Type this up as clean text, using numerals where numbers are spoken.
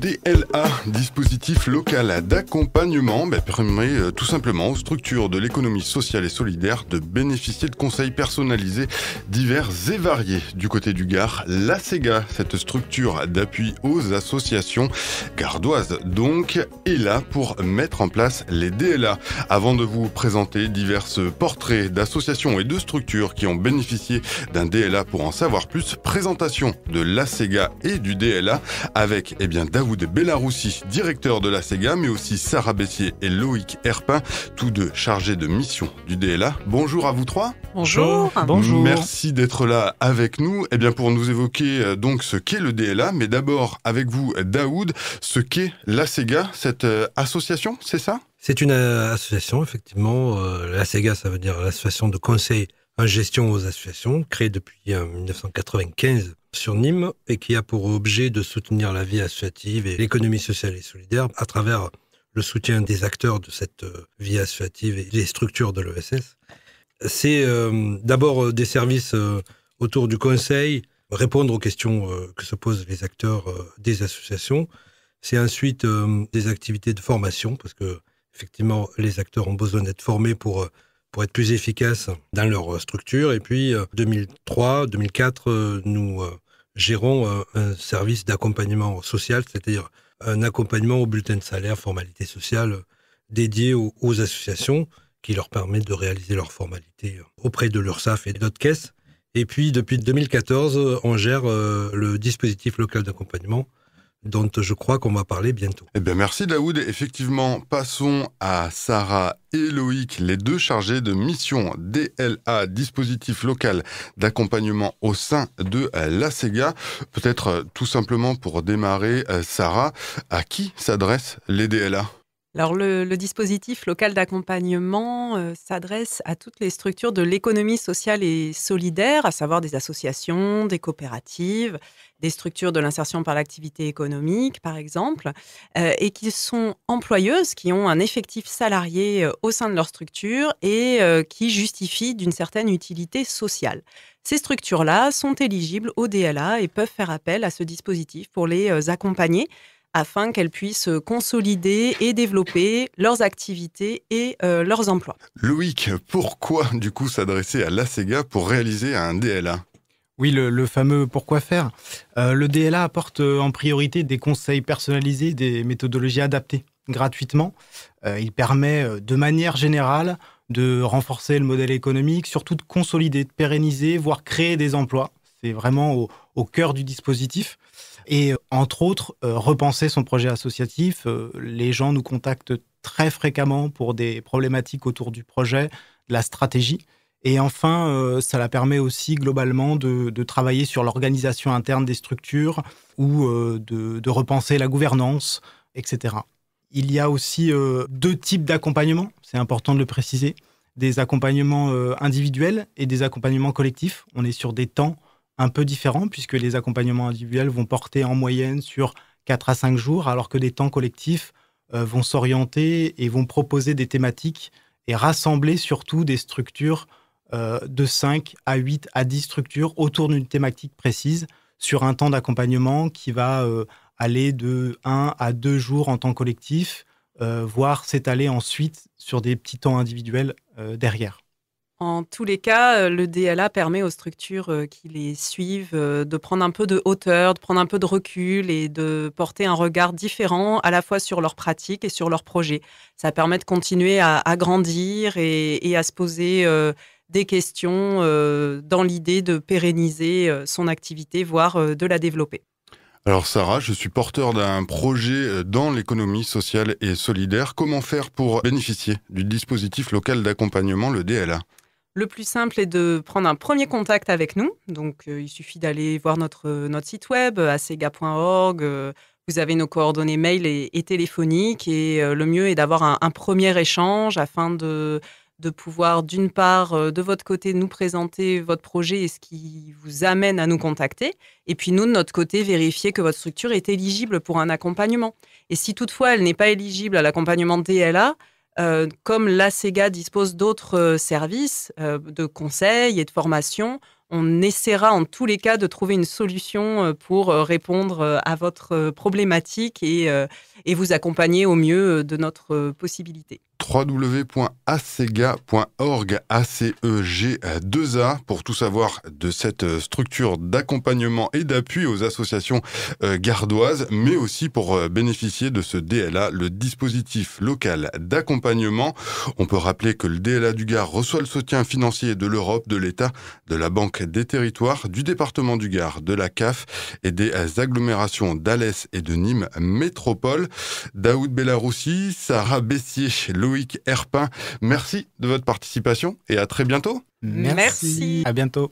DLA, dispositif local d'accompagnement, permet tout simplement aux structures de l'économie sociale et solidaire de bénéficier de conseils personnalisés divers et variés. Du côté du Gard, l'ACEGA, cette structure d'appui aux associations gardoises donc, est là pour mettre en place les DLA. Avant de vous présenter divers portraits d'associations et de structures qui ont bénéficié d'un DLA pour en savoir plus, présentation de l'ACEGA et du DLA avec Daoud Bellaroussi, directeur de l'ACEGA, mais aussi Sarah Bessier et Loïc Herpin, tous deux chargés de mission du DLA. Bonjour à vous trois. Bonjour. Bonjour. Merci d'être là avec nous pour nous évoquer donc ce qu'est le DLA, mais d'abord avec vous Daoud, ce qu'est l'ACEGA, cette association, c'est ça ? C'est une association, effectivement. L'ACEGA, ça veut dire l'association de conseil en gestion aux associations, créée depuis 1995 sur Nîmes et qui a pour objet de soutenir la vie associative et l'économie sociale et solidaire à travers le soutien des acteurs de cette vie associative et des structures de l'ESS. C'est d'abord des services autour du conseil, répondre aux questions que se posent les acteurs des associations. C'est ensuite des activités de formation, parce que effectivement, les acteurs ont besoin d'être formés pour être plus efficaces dans leur structure. Et puis, 2003-2004, nous gérons un service d'accompagnement social, c'est-à-dire un accompagnement au bulletin de salaire, formalité sociale, dédié aux associations, qui leur permet de réaliser leurs formalités auprès de l'URSSAF et d'autres caisses. Et puis, depuis 2014, on gère le dispositif local d'accompagnement, dont je crois qu'on va parler bientôt. Merci Daoud. Effectivement, passons à Sarah et Loïc, les deux chargés de mission DLA, dispositif local d'accompagnement au sein de l'ACEGA. Peut-être tout simplement pour démarrer, Sarah, à qui s'adressent les DLA ? Alors, le dispositif local d'accompagnement s'adresse à toutes les structures de l'économie sociale et solidaire, à savoir des associations, des coopératives, des structures de l'insertion par l'activité économique, par exemple, et qui sont employeuses, qui ont un effectif salarié au sein de leur structure et qui justifient d'une certaine utilité sociale. Ces structures-là sont éligibles au DLA et peuvent faire appel à ce dispositif pour les accompagner, afin qu'elles puissent consolider et développer leurs activités et leurs emplois. Loïc, pourquoi du coup s'adresser à l'ACEGA pour réaliser un DLA ? Oui, le fameux pourquoi faire. Le DLA apporte en priorité des conseils personnalisés, des méthodologies adaptées gratuitement. Il permet de manière générale de renforcer le modèle économique, surtout de consolider, de pérenniser, voire créer des emplois. C'est vraiment au cœur du dispositif. Et entre autres, repenser son projet associatif. Les gens nous contactent très fréquemment pour des problématiques autour du projet, de la stratégie. Et enfin, ça la permet aussi globalement de travailler sur l'organisation interne des structures ou de repenser la gouvernance, etc. Il y a aussi deux types d'accompagnement, c'est important de le préciser. Des accompagnements individuels et des accompagnements collectifs. On est sur des temps un peu différents, puisque les accompagnements individuels vont porter en moyenne sur 4 à 5 jours, alors que des temps collectifs vont s'orienter et vont proposer des thématiques et rassembler surtout des structures de 5 à 8 à 10 structures autour d'une thématique précise sur un temps d'accompagnement qui va aller de 1 à 2 jours en temps collectif, voire s'étaler ensuite sur des petits temps individuels derrière. En tous les cas, le DLA permet aux structures qui les suivent de prendre un peu de hauteur, de prendre un peu de recul et de porter un regard différent à la fois sur leurs pratiques et sur leurs projets. Ça permet de continuer à grandir et à se poser des questions dans l'idée de pérenniser son activité, voire de la développer. Alors Sarah, je suis porteur d'un projet dans l'économie sociale et solidaire. Comment faire pour bénéficier du dispositif local d'accompagnement, le DLA ? Le plus simple est de prendre un premier contact avec nous. Donc, il suffit d'aller voir notre site web, acega.org. Vous avez nos coordonnées mail et téléphoniques. Et le mieux est d'avoir un premier échange afin de pouvoir, d'une part, de votre côté, nous présenter votre projet et ce qui vous amène à nous contacter. Et puis, nous, de notre côté, vérifier que votre structure est éligible pour un accompagnement. Et si toutefois, elle n'est pas éligible à l'accompagnement DLA, comme l'ACEGA dispose d'autres services de conseil et de formation, On essaiera en tous les cas de trouver une solution pour répondre à votre problématique et vous accompagner au mieux de notre possibilité. www.acega.org, ACEG2A, pour tout savoir de cette structure d'accompagnement et d'appui aux associations gardoises, mais aussi pour bénéficier de ce DLA, le dispositif local d'accompagnement. On peut rappeler que le DLA du Gard reçoit le soutien financier de l'Europe, de l'État, de la Banque des Territoires, du département du Gard, de la CAF et des agglomérations d'Alès et de Nîmes Métropole. Daoud Bellaroussi, Sarah Bessier, Loïc Herpin, merci de votre participation et à très bientôt. Merci. À bientôt.